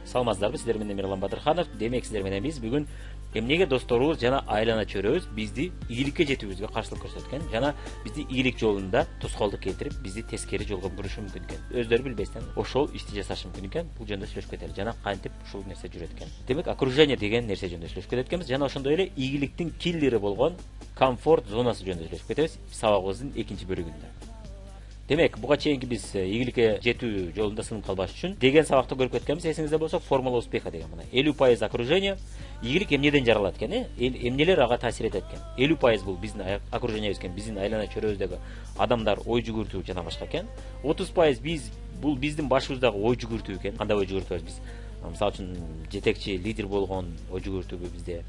Саламатсыздарбы, сиздер менен Мирлан Батырханов. Демек, сиздер менен биз бүгүн эмнеге досторубуз жана айлана чөрөбүз бизди ийгиликке жетүүбүзгө каршылык көрсөткөн жана бизди ийгилик жолунда тоскоолдук келтирип, бизди тескери жолго бурушу мүмкүн экен. Өздөрү билбестен ошол ишти жасашы мүмкүн экен. Бул жөнүндө сүйлөшүп кетели жана кантип ушул нерсе жүрөт экен. Демек, окружение деген нерсе жөнүндө сүйлөшүп кетет экенбиз жана ошондой эле ийгиликтин киллери болгон комфорт зонасы жөнүндө сүйлөшүп кетебиз сабагыбыздын экинчи бөлүгүндө. Демек, буга чейинки биз ийгиликке жетүү жолунда сынып калбаш үчүн деген сабакты көрүп кеткенбиз. Эсиңизде болсо, формула успеха деген мына 50% окружение. Ийгилик эмнеден жаралат экен, эмнелер ага таасир этет экен. 50% бул биздин окружениебиз экен, биздин айлана чөрөбүздөгү адамдар ой жүгүртүү жана башка экен. 30% бул биздин башыбыздагы ой жүгүртүү экен. Кандай ой жүгүртөбүз биз? Мисалы үчүн жетекчи, лидер болгон ой жүгүртүүбү бизде.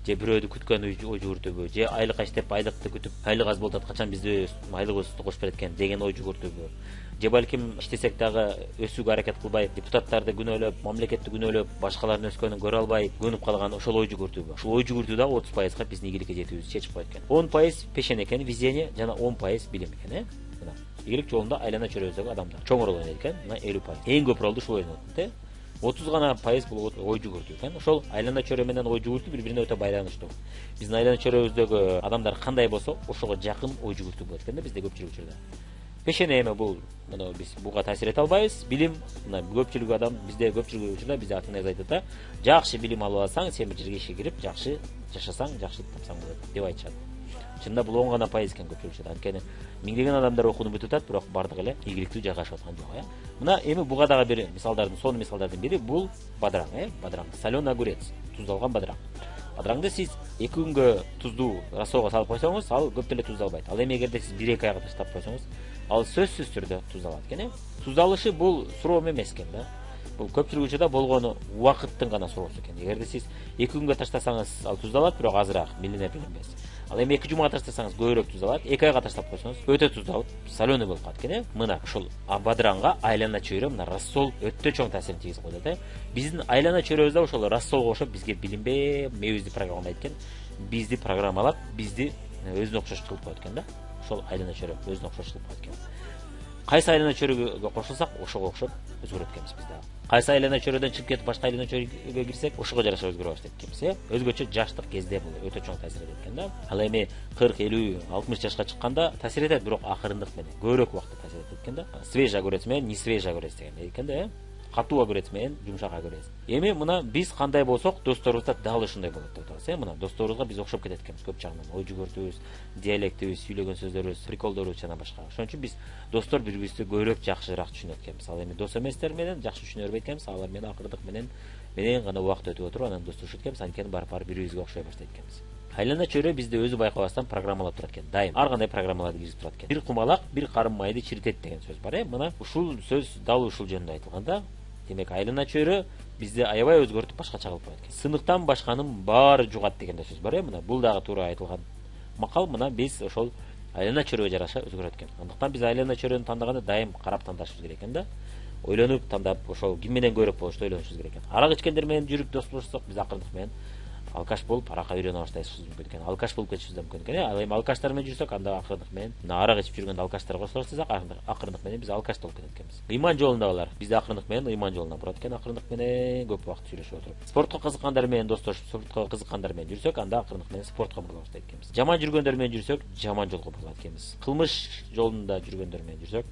Же бирөөдү күткөн ой жүгүртүүбү, же айлык иштеп айлыкты күтүп, айлык аз болуп атат, качан бизди айлыгыбызды кошуп берет экен деген ой жүгүртүүбү. Же балким иштесек дагы өсүүгө аракет кылбай, депутаттарды күнөөлөп, мамлекетти күнөөлөп, башкалардын өскөнүн көрө албай, көнүп калган ошол ой жүгүртүүбү. Ушул ой жүгүртүү дагы 30%га биздин ийгиликке жетүүбүздү чечип коет экен. 10% пешен экен, везение жана 10% билим экен, Мына ийгилик жолунда айлана чөрөбүздөгү адамдар чоң роль ойнойт экен. Мына 50%. Эң көп ролду ушул ойнойт, 30 гана пайыз бул ой жүгүртүү экен. Ошол айлана чөрө менен ой жүгүртүү бири-бирине өтө байланыштуу. Биздин айлана чөрөбүздөгү адамдар кандай болсо, ошого жакын ой жүгүртүү болот экен бизде көпчүлүк учурда. Пешене эми бул мына биз буга таасир эте албайбыз. Билим мына көпчүлүк адам бизде көпчүлүк учурда бизде ата-энебиз айтат жакшы билим алып алсаң, сен бир жерге ишке кирип, жакшы жашасаң, жакшы тапсаң болот деп айтышат. Чында бул 10 гана пайыз экен көпчүлүк учурда. Анткени миңдеген адамдар окууну бүтүп атат, бирок бардыгы эле ийгиликтүү жайгашып аткан жок, Мына эми буга дагы бир сонун мисалдардын бири бул бадыраң, Бадыраң, солёный огурец, туздалган бадыраң. Бадыраңды сиз 2 күнгө туздуу рассолго салып койсоңуз, ал көп деле туздалбайт. Ал эми эгерде сиз 1-2 айга таштап койсоңуз, ал сөзсүз түрдө туздалат экен, Туздалышы бул суроо эмес экен Бул көпчүлүк учурда болгону убакыттын гана суроосу экен. Эгерде сиз 2 күнгө таштасаңыз, ал туздалат, бирок азыраак, билинбес. Ал эми 2 жумага таштасаңыз, көбүрөөк туздалат. 2 айга таштап койсоңуз, өтө туздалып, солёный болуп калат экен, Мына ушул бадыранга айлана чөйрө, мына рассол өтө чоң таасирин тийгизип коет, Биздин айлана чөйрөбүз да ошол рассолго окшоп бизге билинбей мээбизди программалайт экен. Бизди программалап, бизди өзүнө окшош кылып коет экен Ошол айлана чөйрө өзүнө окшош кылып коет экен. Кайсы айлана чөйрөгө кошулсак, ошого окшоп өзгөрөт экенбиз биз дагы. Кайсы айлана чөйрөдөн чыгып кетип башка айлана чөйрөгө кирсек, ошого жараша өзгөрө баштайт экенбиз, Өзгөчө жаштык кезде бул өтө чоң таасир этет экен Ал эми 40, 50, 60 жашка чыкканда таасир этет, бирок акырындык менен, көбүрөөк убакытта таасир этет экен Свежий огурец менен не свежий огурец деген экен Катуу огурец менен жумшак огурец. Эми мына биз кандай болсок, досторубуз да дал ушундай болот деп атабыз, Мына досторубузга биз окшоп кетет экенбиз көп жагынан. Ой жүгүртүүбүз, диалектибиз, сүйлөгөн сөздөрүбүз, приколдорубуз жана башка. Ошон үчүн биз достор бири-бирибизди көбүрөөк жакшыраак түшүнөт экенбиз. Ал эми дос эместер менен жакшы түшүнө бербейт экенбиз, алар менен акырындык менен гана убакыт өтүп отуруп, анан достошот экенбиз, анткени барып бири-бирибизге окшой баштайт экенбиз. Айлана чөйрө бизди өзү байкабастан программалап турат экен. Дайым ар кандай программаларды киргизип турат экен. Бир кумалак, бир карын майды чиритет деген сөз бар, Мына ушул сөз дал ушул жөнүндө айтылган Демек, айлана чөйрө бизди аябай өзгөртүп башкача кылып коет экен. Сыныктан башканын баары жугат деген да сөз бар, Мына бул дагы туура айтылган макал. Мына биз ошол айлана чөйрөгө жараша өзгөрөт экен. Андыктан биз айлана чөйрөнү тандаганда дайым карап тандашыбыз керек экен Ойлонуп тандап, ошол ким менен көбүрөөк болушту ойлонушубуз керек экен. Арак ичкендер менен жүрүп достошсок, биз акырындык менен алкаш болуп аракка үйрөнө баштайбыз мүмкүн экен. Алкаш болуп кетишибиз да мүмкүн экен. Ал эми алкаштар менен жүрсөк, анда акырындык менен арак ичип жүргөндө алкаштар кошула баштасак, акырындык менен биз алкаш болуп кетет экенбиз. Ыйман жолундагылар бизди акырындык менен ыйман жолуна бурат экен, акырындык менен көп убакыт сүйлөшүп отуруп. Спортко кызыккандар менен достошуп, спортко кызыккандар менен жүрсөк, анда акырындык менен спортко бурула баштайт экенбиз. Жаман жүргөндөр менен жүрсөк, жаман жолго бурулат экенбиз. Кылмыш жолунда жүргөндөр менен жүрсөк,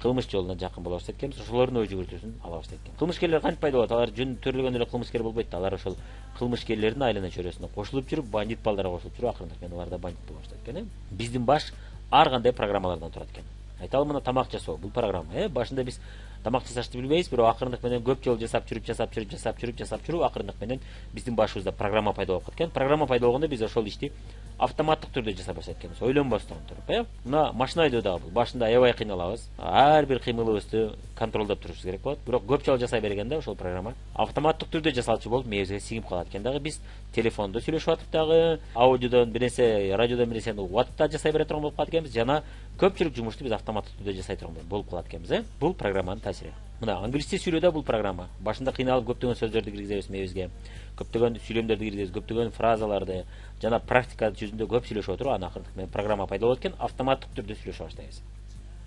кылмыш жолуна жакын боло баштайт экенбиз. Ошолордун ой жүгүртүүсүн ала баштайт экен. Кылмышкерлер кантип пайда болот? Алар жөн төрөлгөн эле кылмышкер болбойт Алар ошол кылмышкерлердин айлана чөйрөсүнө кошулуп жүрүп, бандит балдарга кошулуп жүрүп, акырындык менен алар да бандит боло баштайт экен. Биздин баш ар кандай программалардан турат экен. Айталы мына тамак жасоо, бул программа, Башында биз тамак жасашты билбейбиз, бирок акырындык менен көп жол жасап жүрүп, акырындык менен биздин башыбызда программа пайда болуп калат экен. Программа пайда болгондо биз ошол ишти автоматтык түрдө жасап баштайт экенбиз, ойлонбостон туруп, Мына машина айдоодагы бул башында аябай кыйналабыз. Ар бир кыймылыбызды контролдоп турушубуз керек болот. Бирок көп жол жасай бергенде ошол программа автоматтык түрдө жасалчу болуп мээбизге сиңип калат экен биз телефондо сүйлөшүп атып дагы, аудиодон бир нерсе, радиодон бир нерсени WhatsApp'та жасай бере турган болуп калат экенбиз жана көпчүлүк жумушту биз автоматтык түрдө жасай турган болуп калат экенбиз, Бул программанын таасири. Мына англисче сүйлөөдө бул программа. Башында кыйналып көптөгөн сөздөрдү киргизебиз мээбизге, көптөгөн сүйлөмдөрдү киргизебиз, көптөгөн фразаларды жана практика жүзүндө көп сүйлөшүп отуруп, анан акырындык менен программа пайда болот экен, автоматтык түрдө сүйлөшө баштайбыз.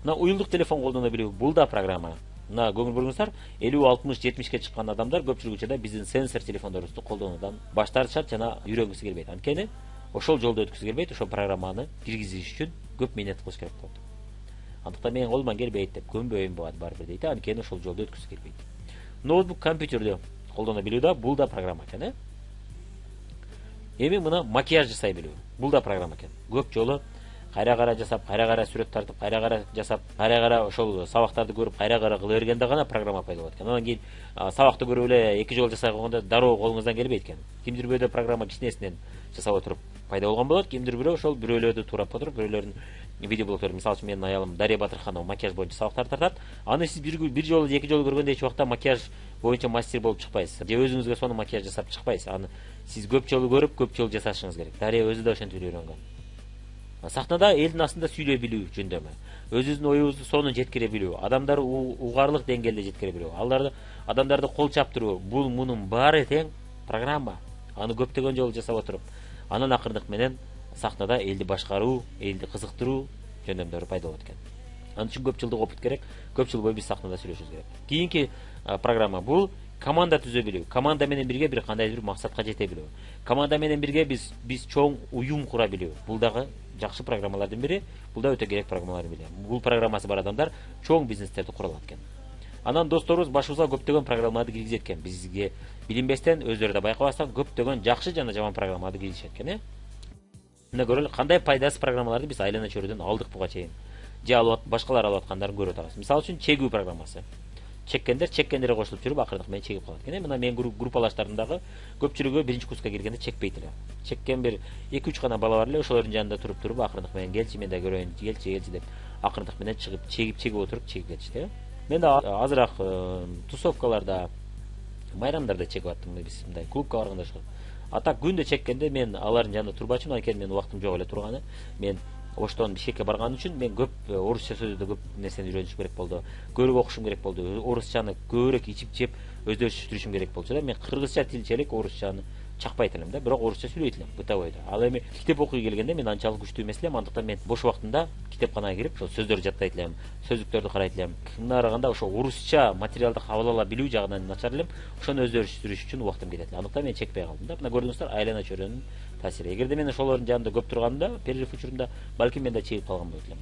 Мына уюлдук телефон колдоно билүү, бул да программа. мына көңүл буруңуздар, 50-60-70ке чыккан адамдар көпчүлүк учурда биздин сенсор телефондорубузду колдонуудан баш тартышат жана үйрөнгүсү келбейт. Анткени ошол жолду өткүсү келбейт, ошол программаны киргизиш үчүн көп мээнет кылыш керек болот. Андыктан менин колуман келбейт деп көнбөйм барбыр дейт. Анткени ошол жолду өткүсү келбейт. Ноутбук, компьютерди колдоно билүү да бул да программа экен. Эми мына макияж жасай билүү. Бул да программа экен. Көп жолу кайра жасап, кайра сүрөт тартып, кайра жасап, кайра ошол сабактарды көрүп, кайра кыла бергенде гана программа пайда болот экен. Андан кийин сабакты көрүп эле 2 жолу жасай койгондо дароо колуңуздан келбейт экен. Кимдир бирөө программа кичинесинен жасап отуруп пайда болгон болот, кимдир бирөө ошол бирөөлөрдү туурап отуруп, бирөөлөрдүн видеоблогдор, мисалы үчүн менин аялым Дарья Батырханова макияж боюнча сабактарды тартат. Аны сиз бир жолу, 2 жолу көргөндө эч убакта макияж боюнча мастер болуп чыкпайсыз. Же өзүңүзгө сонун макияж жасап чыкпайсыз. Аны сиз көп жолу көрүп, көп жолу жасашыңыз керек. Дарья өзү да ошентип үйрөнгөн. Сахнада элдин астында сүйлөй билүү жөндөмү, өзүнүн оюбузду сонун жеткире билүү, адамдар угаарлык деңгээлде жеткире билүү, адамдарды кол чаптыруу, бул мунун баары тең программа. Аны көптөгөн жолу жасап отуруп, анан акырындык менен сахнада элди башкаруу, элди кызыктыруу жөндөмдөрү пайда болот экен. Анын үчүн көп жылдык опыт керек, көп жыл бою биз сахнада сүйлөшүбүз керек. Кийинки программа бул команда түзө билүү. Команда менен бирге бир кандайдыр бир максатка жете билүү. Команда менен бирге биз чоң уюм кура билүү. Бул дагы жакшы программалардын бири, бул да өтө керек программалардын бири. Бул программасы бар адамдар чоң бизнестерди кура алат экен. Анан досторубуз башыбызга көптөгөн программаларды киргизет экен. Бизге билинбестен, өздөрү да байкабастан көптөгөн жакшы жана жаман программаларды киргизишет экен. Мына көрөлү, кандай пайдасыз программаларды биз айлана чөйрөдөн алдык буга чейин. Же башкалар алып аткандарын көрүп атабыз. Мисалы үчүн чегүү программасы. Чеккендер кошулуп жүрүп акырындык менен чегип калат экен. Мына менин группалаштарымдагы көпчүлүгү биринчи курска келгенде чекпейт эле. Чеккен бир 2-3 гана бала бар эле, ошолордун жанында туруп акырындык менен келчи, мен да көрөйүн, келчи деп акырындык менен чегип отуруп чегип кетишти. Мен да азыраак тусовкаларда, майрамдарда чегип аттым, биз мындай клубка барганда ошол. А так күндө чеккенде мен алардын жанында турбачумун, анткени менин убактым жок эле турганы. Мен оштон Бишкекке барган үчүн мен көп орусча сөздү көп нерсени үйрөнүшүм керек болду. Көрүп окушум керек болду. Орусчаны көбүрөөк ичип жеп өздөштүрүшүм керек болчу да. Мен кыргызча тилчелик, орусчаны чакпайт элем да, бирок орусча сүйлөйт элем бытовойдо. Ал эми китеп окуй келгенде мен анчалык күчтүү эмес элем, андыктан мен бош убактымда китепканага кирип, ошол сөздөрдү жаттайт элем, сөздүктөрдү карайт элем. Мына караганда ошо орусча материалды кабыл ала билүү жагынан начар элем. Ошону өздөштүрүш үчүн убактым кетет эле. Андыктан мен чекпей калдым да. Мына көрдүңүздөр, айлана чөйрөнүн таасири. Эгерде мен ошолордун жанында көп турганда, перерыв учурунда балким мен да чегип калган болот элем.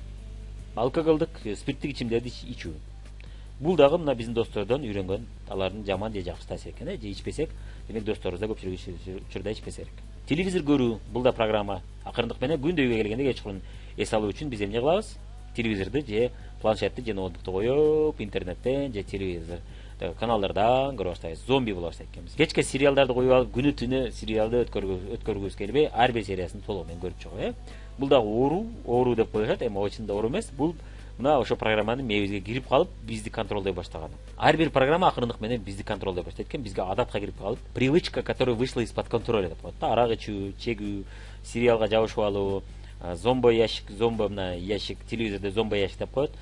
Алкоголдук, спирттик ичимдерди ичүү. Бул дагы мына биздин достордон үйрөнгөн, алардын жаман же жакшы таасири экен. Же ичпесек, демек досторубуз да көпчүлүгү учурда ичпесе керек. Телевизор көрүү, бул да программа. Акырындык менен күндө үйгө келгенде кечкурун эс алуу үчүн биз эмне кылабыз? Телевизорду же планшетти же ноутбукту коюп, интернеттен же телевизор каналдардан көрүп баштайбыз. Зомби боло баштайт экенбиз. Кечке сериалдарды коюп алып, күнү түнү сериалды өткөргүбүз келбей, ар бир сериясын толугу менен көрүп чыгуу. Бул дагы оору деп коюшат, эми очунда оору эмес. Бул мына ошо программанын мээбизге кирип калып, бизди контролдой баштаганы. Ар бир программа акырындык менен бизди контролдой баштайт экен, бизге адатка кирип калып, привычка, которая вышла из-под контроля деп коет да. Арак ичүү, чегүү, сериалга жабышып алуу, мына ящик, телевизордо зомбо ящик деп коет.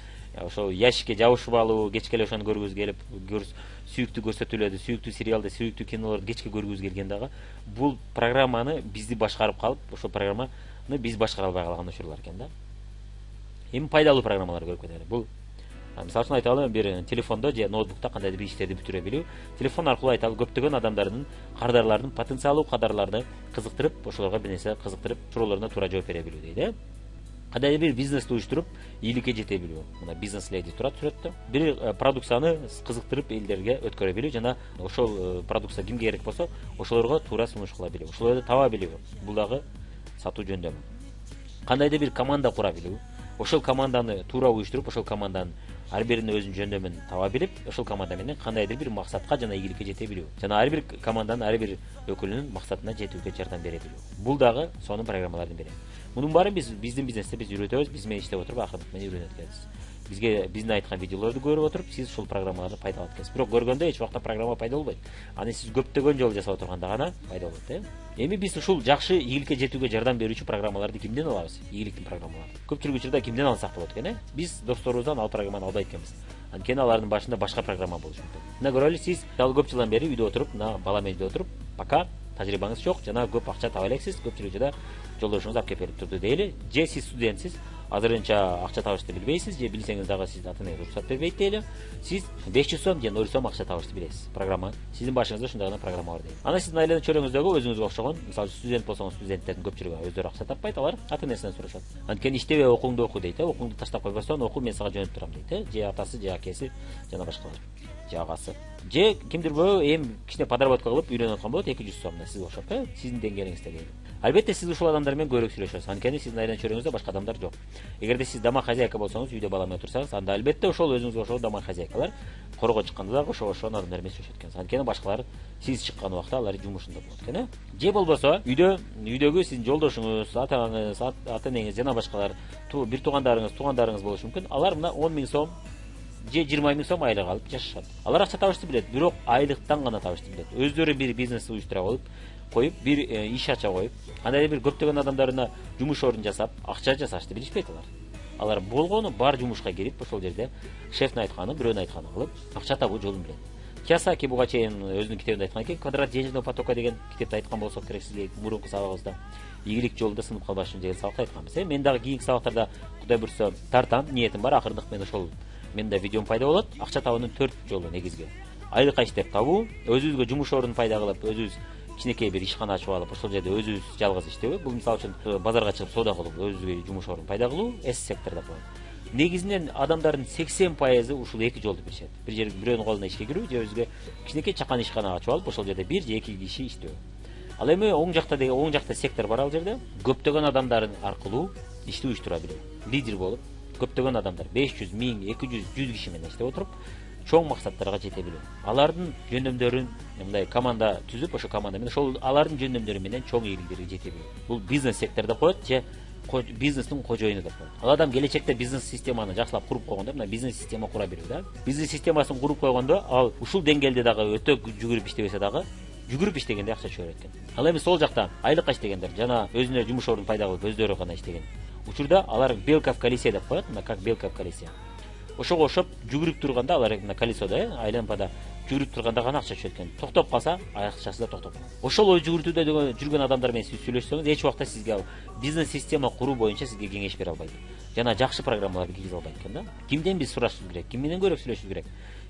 Ошол ящикке жабышып алуу, кечке эле ошону көргүбүз келип, сүйүктүү көрсөтүүлөрдү, сүйүктүү сериалды, сүйүктүү кинолорду кечке көргүбүз келген дагы бул программаны бизди башкарып калып, ошол программаны биз башкара албай калган учурлар экен да. Эми пайдалуу программалар көрүп кетели. Бул мисалы үчүн айталы, бир телефондо же ноутбукта кандайдыр бир иштерди бүтүрө билүү. Телефон аркылуу айталы көптөгөн адамдардын, кардарлардын потенциалдуу кадрларды кызыктырып, ошолорго бир нерсе кызыктырып, суроолоруна туура жооп бере билүү дейт. Кандайдыр бир бизнести уюштуруп, ийгиликке жете билүү. Мына бизнес леди турат сүрөттө. Бир продукцияны кызыктырып элдерге өткөрө билүү жана ошол продукция кимге керек болсо, ошолорго туура сунуш кыла билүү. Ошолорду таба билүү. Бул дагы сатуу жөндөмү. Кандайдыр бир команда кура билүү. Ошол команданы туура уюштуруп, ошол команданын ар биринин өзүнүн жөндөмүн таба билип, ошол команда менен кандайдыр бир максатка жана ийгиликке жете билүү. Жана ар бир команданын ар бир өкүлүнүн максатына жетүүгө жардам бере билүү. Бул дагы сонун программалардын бири. Мунун баары биздин бизнесте биз үйрөтөбүз, биз менен иштеп отуруп акырындык менен үйрөнөт экенбиз. Бизге биздин айткан видеолорду көрүп отуруп, сиз ушул программаларды пайдаланат экенсиз. Бирок көргөндө эч убакта программа пайда болбойт. Аны сиз көптөгөн жолу жасап отурганда гана пайда болот. Эми биз ушул жакшы ийгиликке жетүүгө жардам берүүчү программаларды кимден алабыз? Ийгиликтин программаларын. Көпчүлүк учурда кимден алсак болот экен? Биз досторубуздан ал программаны албайт экенбиз. Анткени алардын башында башка программа болушу мүмкүн. Мына көрөлү, сиз дал көп жылдан бери үйдө отуруп, мына бала менен үйдө отуруп, пока тажрыйбаңыз жок, жана көп акча таба элексиз, көпчүлүк жада жолдошуңуз алып келип берип турду дейли. Же сиз студентсиз, азырынча акча табышты билбейсиз, же билсеңиз дагы сиз ата энеңиз уруксат бербейт дейли. Сиз 500 сом же 0 сом акча табышты билесиз. Программа сиздин башыңызда ушундай гана программа бар дейли. Ана сиздин айлана чөрөңүздөгү өзүңүзгө окшогон, мисалы студент болсоңуз, студенттердин көпчүлүгү өздөрү акча таппайт, алар ата энесинен сурашат. Анткени иштебей окууңду оку дейт, окууңду таштап койбостон оку, мен сага жөнөтүп турам дейт, же атасы, же акеси, жана башкалар, же агасы. Же кимдирбөө эми кичине подработка кылып үйрөнүп аткан болот 200 сомдон сизге окшоп, сиздин деңгээлиңиздеги. Албетте сиз ушул адамдар менен көбүрөөк сүйлөшөсүз. Анткени сиздин айлана чөрөңүздө башка адамдар жок. Эгерде сиз домак хозяйка болсоңуз, үйдө бала менен турсаңыз, анда албетте ошол өзүңүзгө окшогон домак хозяйкалар корго чыкканда дагы ошол адамдар менен сүйлөшөт экенсиз. Анткени башкалар сиз чыккан убакта алар жумушунда болот экен. Же болбосо үйдөгү сиздин жолдошуңуз, атаңыз, ата энеңиз жана башкалар, бир туугандарыңыз болушу мүмкүн. Алар мына 10 000 сом же 20 000 сом айлык алып жашашат. Алар акча табышты билет, бирок айлыктан гана табышты билет. Өздөрү бир бизнес уюштура коюп, бир иш ача коюп, андай бир көптөгөн адамдарына жумуш орун жасап, акча жасашты билишпейт алар. Алар болгону бар жумушка кирип, ошол жерде шефтин айтканын, бирөөнүн айтканын кылып, акча табуу жолун билет. Киясаки буга чейин өзүнүн китебинде айткан экен, квадрат денежного потока деген китепти айткан болсок керек сизге мурунку сабагыбызда. Ийгилик жолунда сынып калбаш үчүн деген сабакта айтканбыз. Мен дагы кийинки сабактарда Кудай буйрса тартам, ниетим бар, акырындык мен ошол менин да видеом пайда болот. Акча табуунун 4 жолу негизги. Айлыкка иштеп табуу, өзүбүзгө жумуш орун пайда кылып, өзүбүз кичинекей бир ишкана ачып алып, ошол жерде өзүбүз жалгыз иштөө. Бул мисалы үчүн базарга чыгып соода кылып, өзүбүзгө жумуш орун пайда кылуу, эс секторда болот. Негизинен адамдардын 80% ушул эки жолду билишет. Бир жерге бирөөнүн колуна ишке кирүү, же өзүгө кичинекей чакан ишкана ачып алып, ошол жерде бир же эки киши иштөө. Ал эми оң жакта сектор бар ал жерде. Көптөгөн адамдардын аркылуу ишти уюштура билүү. Лидер болуп, көптөгөн адамдар 500, 1000, 200, 100 киши менен иштеп отуруп, чоң максаттарга жете билүү. Алардын жөндөмдөрүн мындай команда түзүп, ошол команда менен ошол алардын жөндөмдөрү менен чоң ийгиликтерге жете билүү. Бул бизнес секторда коет же бизнестин кожоюну деп коет. Ал адам келечекте бизнес системаны жакшылап куруп койгондо, мына бизнес система кура билүү да. Бизнес системасын куруп койгондо, ал ушул деңгээлде дагы өтө жүгүрүп иштебесе дагы, жүгүрүп иштегенде акча чыгарат экен. Ал эми сол жакта айлыкка иштегендер, жана өзүнө жумуш орун пайда кылып, өздөрү гана иштеген учурда алар белка в колесе деп коет, мына как белка в колесе. Ошого окшоп жүгүрүп турганда алар мына колесодо, айланпада жүгүрүп турганда гана акча түшөт экен. Токтоп калса, акчасы да токтоп калат. Ошол ой жүгүртүүдө жүргөн адамдар менен сиз сүйлөшсөңүз, эч убакта сизге бизнес система куруу боюнча сизге кеңеш бере албайт. Жана жакшы программаларды киргизе албайт экен да. Кимден биз сурашыбыз керек? Ким менен көбүрөөк сүйлөшүбүз керек?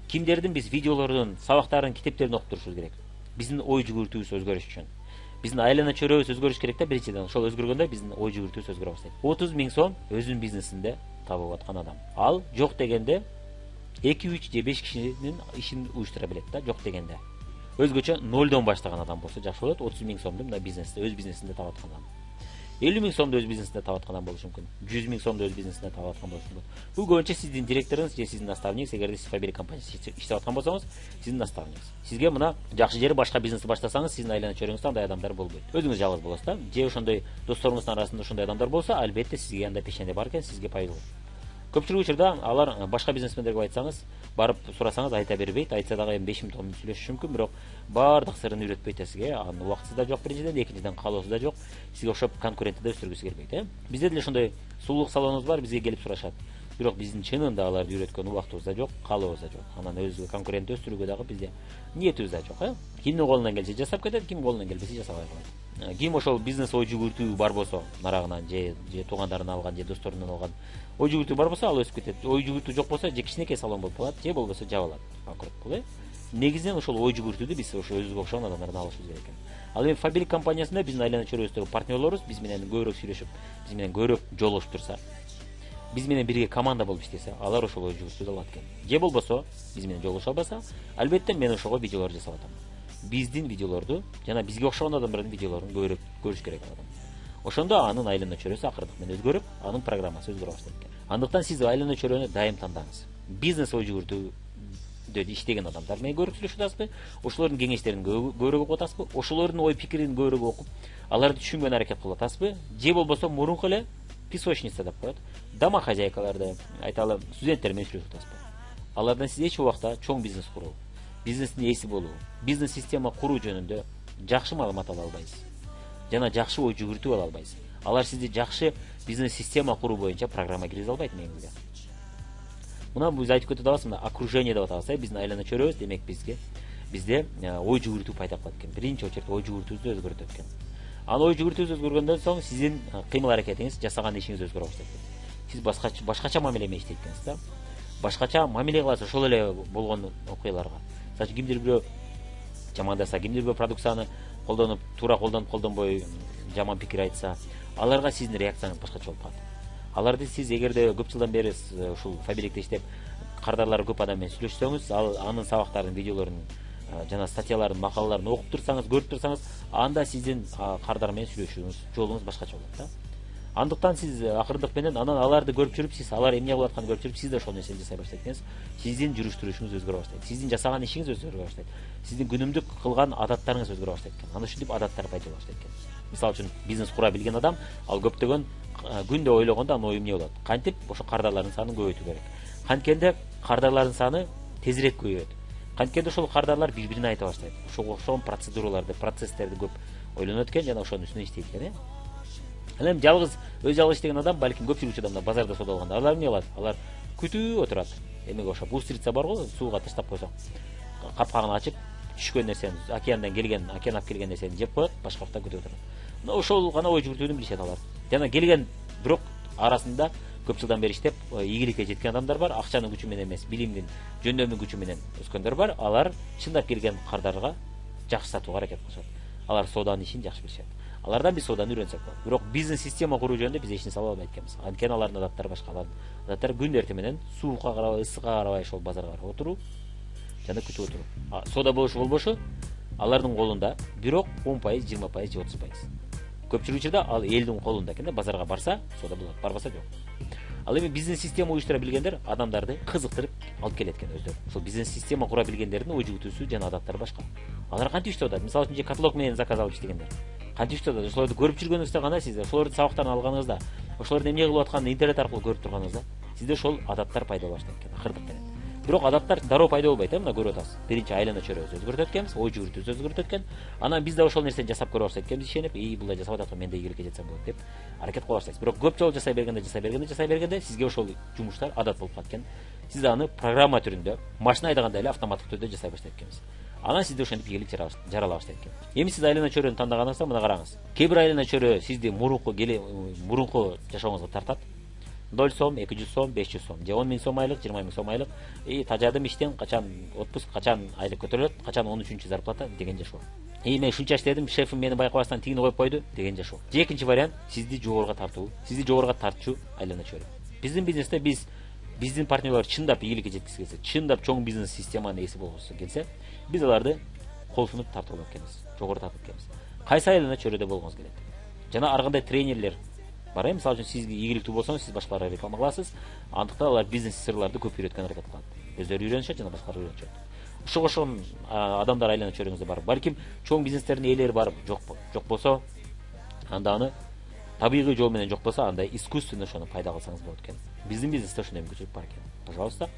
Кимдердин биз видеолордун, сабактарын, китептерин окуп турушубуз керек? Биздин ой жүгүртүүбүз өзгөрүш үчүн. Биздин айлана чөрөбүз өзгөрүш керек да, биринчиден. Ошол өзгөргөндө биздин ой жүгүртүүбүз өзгөрө баштайт. 30 000 сом өзүнүн бизнесинде табып аткан адам. Ал жок дегенде 2-3 же 5 кишинин ишин уюштура билет да, жок дегенде. Өзгөчө нолдон баштаган адам болсо жакшы болот. 30 000 сомду мына бизнесте, өз бизнесинде таап аткан адам. 50 000 сомду өз бизнесинде таап аткан адам болушу мүмкүн. 100 000 сомду өз бизнесинде таап аткан болушу мүмкүн. Бул көбүнчө сиздин директоруңуз же сиздин наставниктиңиз, эгерде сиз фабрика компаниясында иштеп аткан болсоңуз, сиздин наставниктиңиз. Сизге мына жакшы жери башка бизнести баштасаңыз, сиздин айлана чөрөңүздө андай адамдар болбойт. Өзүңүз жалгыз болосуз да. Же ошондой досторуңуздун арасында ошондой адамдар болсо, албетте сизге андай пешенде бар экен, сизге пайдалуу. Көпчүлүк учурда алар башка бизнесмендерге айтсаңыз, барып сурасаңыз айта бербейт, айтса дагы 5 минут 10 минут сүйлөшүш мүмкүн, бирок баардык сырын үйрөтпөйт сизге. Анын убактысы да жок биринчиден, экинчиден каалоосу да жок. Сизге окшоп конкурентти да өстүргүсү келбейт, Бизде деле ошондой сулуулук салонубуз бар, бизге келип сурашат. Бирок биздин чынында аларды үйрөткөн убактыбыз да жок, каалообуз да жок. Анан өзүбүзгө конкурент өстүрүүгө дагы бизде ниетибиз да жок, Кимдин колунан келсе жасап кетет, ким колунан келбесе жасабай коет. Ким ошол бизнес ой жүгүртүү бар болсо, нарагынан же туугандарынан алган, же досторунан алган ой жүгүртүү бар болсо, ал өсүп кетет. Ой жүгүртүү жок болсо, же кичинекей салон болуп калат, же болбосо жабылат. Акырып бул, Негизинен ошол ой жүгүртүүдү биз ошо өзүбүзгө окшогон адамдардан алышыбыз керек экен. Ал эми фабрика компаниясында биздин айлана чөрөбүздөгү партнерлорубуз биз менен көбүрөөк сүйлөшүп, биз менен көбүрөөк жолугушуп турса, биз менен бирге команда болуп иштесе, алар ошол ой жүгүртүүдү алат экен. Же болбосо, биз менен жолугуша албаса, албетте мен ошого видеолор жасап атам. Биздин видеолорду жана бизге окшогон адамдардын видеолорун көбүрөөк көрүш керек адам. Ошондо анын айлана чөрөсү акырындык менен өзгөрүп, анын программасы өзгөрө баштайт экен. Андыктан сиз айлана чөрөнү дайым тандаңыз. Бизнес ой жүгүртүүдө иштеген адамдар менен көбүрөөк сүйлөшүп атасызбы? Ошолордун кеңештерин көбүрөөк окуп атасызбы? Ошолордун ой пикирин көбүрөөк окуп, аларды түшүнгөн аракет кылып атасызбы? Же болбосо мурунку эле песочница деп коет, домохозяйкаларды, айталы, студенттер менен сүйлөшүп атасызбы? Алардан сиз эч убакта чоң бизнес куруу, бизнестин ээси болуу, бизнес система куруу жөнүндө жакшы маалымат ала албайсыз. Жана жакшы ой жүгүртүү ала албайсыз. Алар сизди жакшы бизнес система куруу боюнча программа киргизе албайт негизинен. Мына биз айтып кетип атабыз, мына окружение деп атабыз, биздин айлана чөрөбүз, демек бизге бизде ой жүгүртүү пайда кылат экен. Биринчи очередь ой жүгүртүүбүздү өзгөртөт экен. Ал ой жүгүртүүбүз өзгөргөндөн соң сиздин кыймыл аракетиңиз, жасаган ишиңиз өзгөрө баштайт экен. Сиз башкача мамиле иштейт экенсиз да. Башкача мамиле кыласыз ошол эле болгон окуяларга. Мисалы кимдир бирөө жамандаса, кимдир бирөө продукцияны колдонуп, туура колдонбой жаман пикир айтса, аларга сиздин реакцияңыз башкача болуп калат. Аларды сиз эгерде көп жылдан бери ушул фабрикте иштеп, кардарлары көп адам менен сүйлөшсөңүз, анын сабактарын, видеолорун жана статьяларын, макалаларын окуп турсаңыз, көрүп турсаңыз, анда сиздин кардар менен сүйлөшүүңүз, жолуңуз башкача болот да. Андыктан сиз акырындык менен анан аларды көрүп жүрүп, сиз алар эмне кылып атканын көрүп жүрүп, сиз да ошол нерсени жасай баштайт экенсиз. Сиздин жүрүш турушуңуз өзгөрө баштайт. Сиздин жасаган ишиңиз өзгөрө баштайт. Сиздин күнүмдүк кылган адаттарыңыз өзгөрө баштайт экен. Аны ушинтип адаттар пайда боло баштайт экен. Мисалы үчүн бизнес кура билген адам, ал көптөгөн күндө ойлогондо анын ою эмне болот? Кантип ошо кардарлардын санын көбөйтүү керек. Канткенде кардарлардын саны тезирээк көбөйөт. Канткенде ошол кардарлар бири-бирине айта баштайт. Ошого окшогон процедураларды, процесстерди көп ойлонот экен жана ошонун үстүнө иштейт экен. Ал эми жалгыз иштеген адам, балким көп жүргүчү адамдар базарда соода алганда, алар эмне кылат? Алар күтүп отурат. Эмеге ошо устрица бар го, сууга таштап койсоң, капкагын ачып, түшкөн нерсени, океандан келген, океан алып келген нерсени жеп коет, башка жакта күтүп отурат. Мына ошол гана ой жүгүртүүнү билишет алар. Жана келген, бирок арасында көп жылдан бери иштеп, ийгиликке жеткен адамдар бар, акчанын күчү менен эмес, билимдин, жөндөмдүн күчү менен өскөндөр бар. Алар чындап келген кардарга жакшы сатууга аракет кылышат. Алар сооданын ишин жакшы билишет. Алардан биз сооданы үйрөнсөк болот. Бирок бизнес система куруу жөнүндө биз эч нерсе ала албайт экенбиз. Анткени алардын адаттары башка. Адаттар күн эртең менен суукка карабай, ысыкка карабай ошол базарга барып отуруу жана күтүп отуруу. Соода болушу болбошу алардын колунда, бирок 10%, 20% же 30%. Көпчүлүк учурда ал элдин колунда экен да, базарга барса соода болот, барбаса жок. Ал эми бизнес система уюштура билгендер адамдарды кызыктырып алып келет экен өздөрү. Ошол бизнес система кура билгендердин ой жүгүртүүсү жана адаттары башка. Алар кантип иштеп атат? Мисалы үчүн каталог менен заказ алып иштегендер. Кантип иштеп атат? Ошолорду көрүп жүргөнүңүздө гана сиз ошолордун сабактарын алганыңызда, ошолордун эмне кылып атканын интернет аркылуу көрүп турганыңызда, сизде ошол адаттар пайда боло баштайт экен, акырындык менен. Бирок адаттар дароо пайда болбойт, мына көрүп атасыз. Биринчи айлана чөйрөбүздү өзгөртөт экенбиз, ой жүгүртүүбүздү өзгөртөт экен. Анан биз да ошол нерсени жасап көрө баштайт экенбиз, ишенип, бул да жасап атат, мен да ийгиликке жетсем болот деп аракет кыла баштайсыз. Бирок көп жолу жасай бергенде сизге ошол жумуштар адат болуп калат экен. Сиз аны программа түрүндө, машина айдаганда эле автоматтык түрдө жасай баштайт экенсиз. Анан сизде ошентип ийгилик жарала баштайт экен. Эми сиз айлана чөйрөнү тандаганыңызда мына караңыз. Кээ бир айлана чөйрө сизди мурунку жашооңузга тартат. 0 сом, 200 сом, 500 сом, же 10 000 сом айлык, 20 000 сом айлык. Тажадым иштен, качан отпуск, качан айлык көтөрүлөт, качан 13-чү зарплата деген жашоо. Мен ушунча иштедим, шефим мени байкабастан тигини коюп койду деген жашоо. Же экинчи вариант, сизди жогоруга тартчу айлана чөйрө. Биздин бизнесте биздин партнерлор чындап ийгиликке жеткиси келсе, чындап чоң бизнес системанын ээси болгусу келсе, биз аларды кол сунуп тартып алып экенбиз, жогору тартып экенбиз. Кайсы айлана чөйрөдө болгоңуз келет? Жана ар кандай тренерлер бар, мисалы үчүн сизге ийгиликтүү болсоңуз, сиз башкаларга реклама кыласыз. Андыктан алар бизнес сырларды көп үйрөткөн аракет кылат. Өздөрү үйрөнүшөт жана башкалар үйрөнүшөт. Ошон адамдар айлана чөйрөңүздө бар. Балким чоң бизнестердин ээлери бар, жок болсо, анда аны табигый жол менен жок болсо, анда искусственно ошону пайда кылсаңыз болот экен. Биздин бизнесте ошондой мүмкүнчүлүк бар экен. Пожалуйста,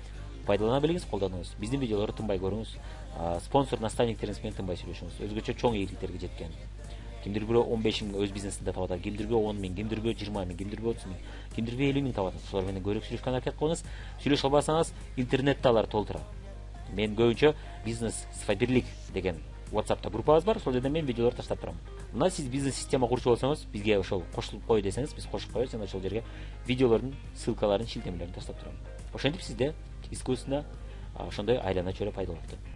пайдалана билиңиз, колдонуңуз. Биздин видеолорду тынбай көрүңүз. Спонсор, наставниктериңиз менен тынбай сүйлөшүңүз. Өзгөчө чоң ийгиликтерге жеткен. Кимдир бирөө 15 000 өз бизнесинде таап атат, кимдир бирөө 10 000, кимдир бирөө 20 000, кимдир бирөө 30 000, кимдир бирөө 50 000 таап атат. Ошолор менен көрүп сүйлөшкөнгө аракет кылыңыз. Сүйлөшө албасаңыз, интернетте алар толтура. Мен көбүнчө бизнес Сфабирлик деген WhatsApp'та группабыз бар, сол жерден мен видеолорду таштап турам. Мына сиз бизнес система курчу болсоңуз, бизге ошол кошулуп кой десеңиз, биз кошуп коебуз жана ошол жерге видеолордун ссылкаларын, шилтемелерин таштап турам. Ошентип сизде искусственно ошондой айлана чөйрө пайда болот экен.